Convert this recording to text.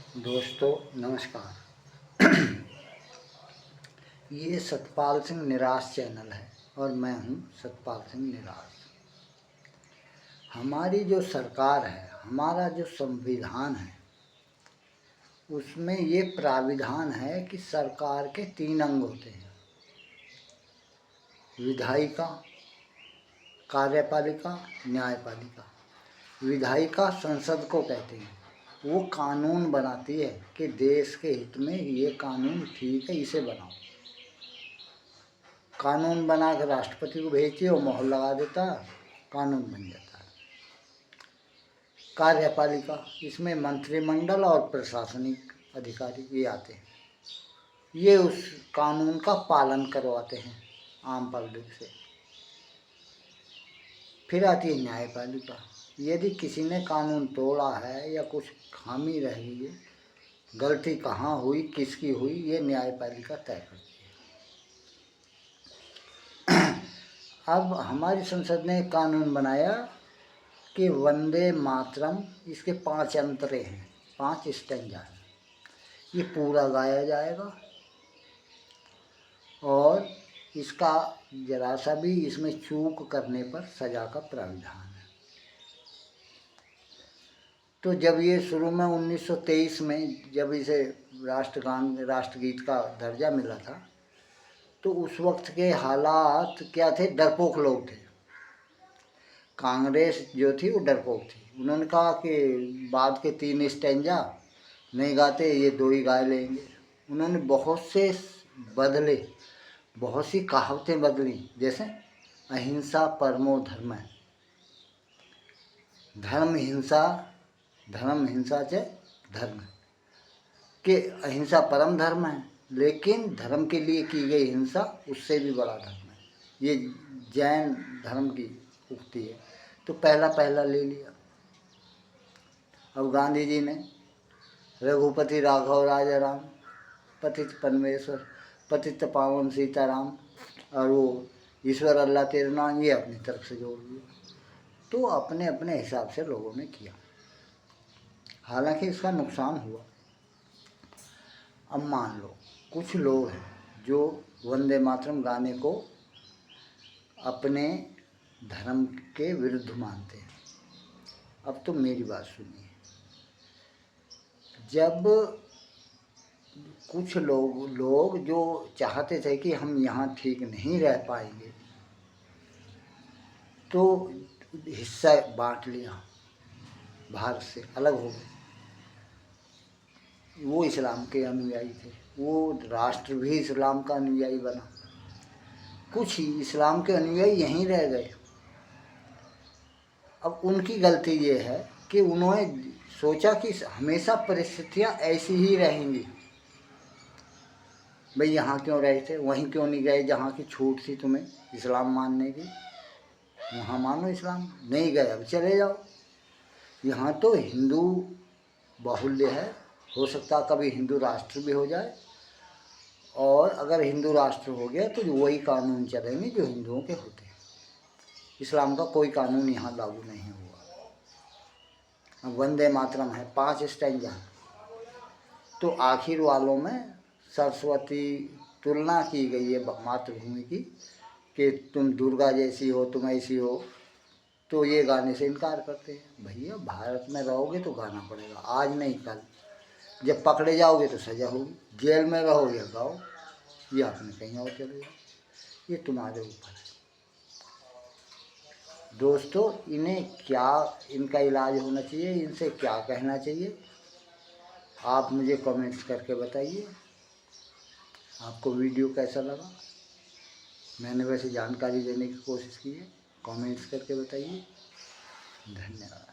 दोस्तों नमस्कार। ये सतपाल सिंह निराश चैनल है और मैं हूँ सतपाल सिंह निराश। हमारी जो सरकार है, हमारा जो संविधान है, उसमें ये प्राविधान है कि सरकार के 3 अंग होते हैं: विधायिका, कार्यपालिका, न्यायपालिका। विधायिका संसद को कहते हैं। वो कानून बनाती है कि देश के हित में ये कानून ठीक है, इसे बनाओ। कानून बना कर राष्ट्रपति को भेजती है, वो मोहर लगा देता है, कानून बन जाता है। कार्यपालिका, इसमें मंत्रिमंडल और प्रशासनिक अधिकारी ये आते हैं। ये उस कानून का पालन करवाते हैं आम पब्लिक से। फिर आती है न्यायपालिका। यदि किसी ने कानून तोड़ा है या कुछ खामी रह गई है, गलती कहाँ हुई, किसकी हुई, ये न्यायपालिका तय करती है। अब हमारी संसद ने एक कानून बनाया कि वंदे मातरम, इसके 5 अंतरे हैं, 5 स्टैंजा हैं। ये पूरा गाया जाएगा और इसका जरा सा भी इसमें चूक करने पर सजा का प्राविधान है। तो जब ये शुरू में 1923 में जब इसे राष्ट्रगीत का दर्जा मिला था, तो उस वक्त के हालात क्या थे? डरपोक लोग थे। कांग्रेस जो थी वो डरपोक थी। उन्होंने कहा कि बाद के 3 स्टैंजा नहीं गाते, ये 2 ही गा लेंगे। उन्होंने बहुत से बदले, बहुत सी कहावतें बदली, जैसे अहिंसा परमो धर्म, धर्म हिंसा च धर्म, कि अहिंसा परम धर्म है, लेकिन धर्म के लिए की गई हिंसा उससे भी बड़ा धर्म है। ये जैन धर्म की उक्ति है। तो पहला ले लिया। अब गांधी जी ने रघुपति राघव राजा राम, पतित परमेश्वर, पतित पावन सीताराम, और वो ईश्वर अल्लाह तेरे नाम, ये अपनी तरफ से जोड़ दिया। तो अपने अपने हिसाब से लोगों ने किया, हालांकि इसका नुकसान हुआ। अब मान लो कुछ लोग हैं जो वंदे मातरम गाने को अपने धर्म के विरुद्ध मानते हैं। अब तो मेरी बात सुनिए। जब कुछ लोग जो चाहते थे कि हम यहाँ ठीक नहीं रह पाएंगे, तो हिस्सा बांट लिया, भारत से अलग हो गए। वो इस्लाम के अनुयायी थे, वो राष्ट्र भी इस्लाम का अनुयायी बना। कुछ ही इस्लाम के अनुयायी यहीं रह गए। अब उनकी गलती ये है कि उन्होंने सोचा कि हमेशा परिस्थितियाँ ऐसी ही रहेंगी। भाई यहाँ क्यों रहे थे, वहीं क्यों नहीं गए जहाँ की छूट थी तुम्हें इस्लाम मानने की? वहाँ मानो इस्लाम। नहीं गए, अब चले जाओ। यहाँ तो हिंदू बाहुल्य है, हो सकता कभी हिंदू राष्ट्र भी हो जाए, और अगर हिंदू राष्ट्र हो गया तो वही कानून चलेंगे जो हिंदुओं के होते हैं। इस्लाम का कोई कानून यहाँ लागू नहीं हुआ। अब वंदे मातरम है, 5 स्टैंजा, तो आखिर वालों में सरस्वती तुलना की गई है मातृभूमि की, कि तुम दुर्गा जैसी हो, तुम ऐसी हो। तो ये गाने से इनकार करते हैं। भैया भारत में रहोगे तो गाना पड़ेगा, आज नहीं कल। जब पकड़े जाओगे तो सज़ा होगी, जेल में रहोगे गाओ, या अपने कहीं और चले जाओ, ये तुम्हारे ऊपर है। दोस्तों इन्हें क्या, इनका इलाज होना चाहिए, इनसे क्या कहना चाहिए, आप मुझे कमेंट्स करके बताइए। आपको वीडियो कैसा लगा? मैंने वैसे जानकारी देने की कोशिश की है, कमेंट्स करके बताइए। धन्यवाद।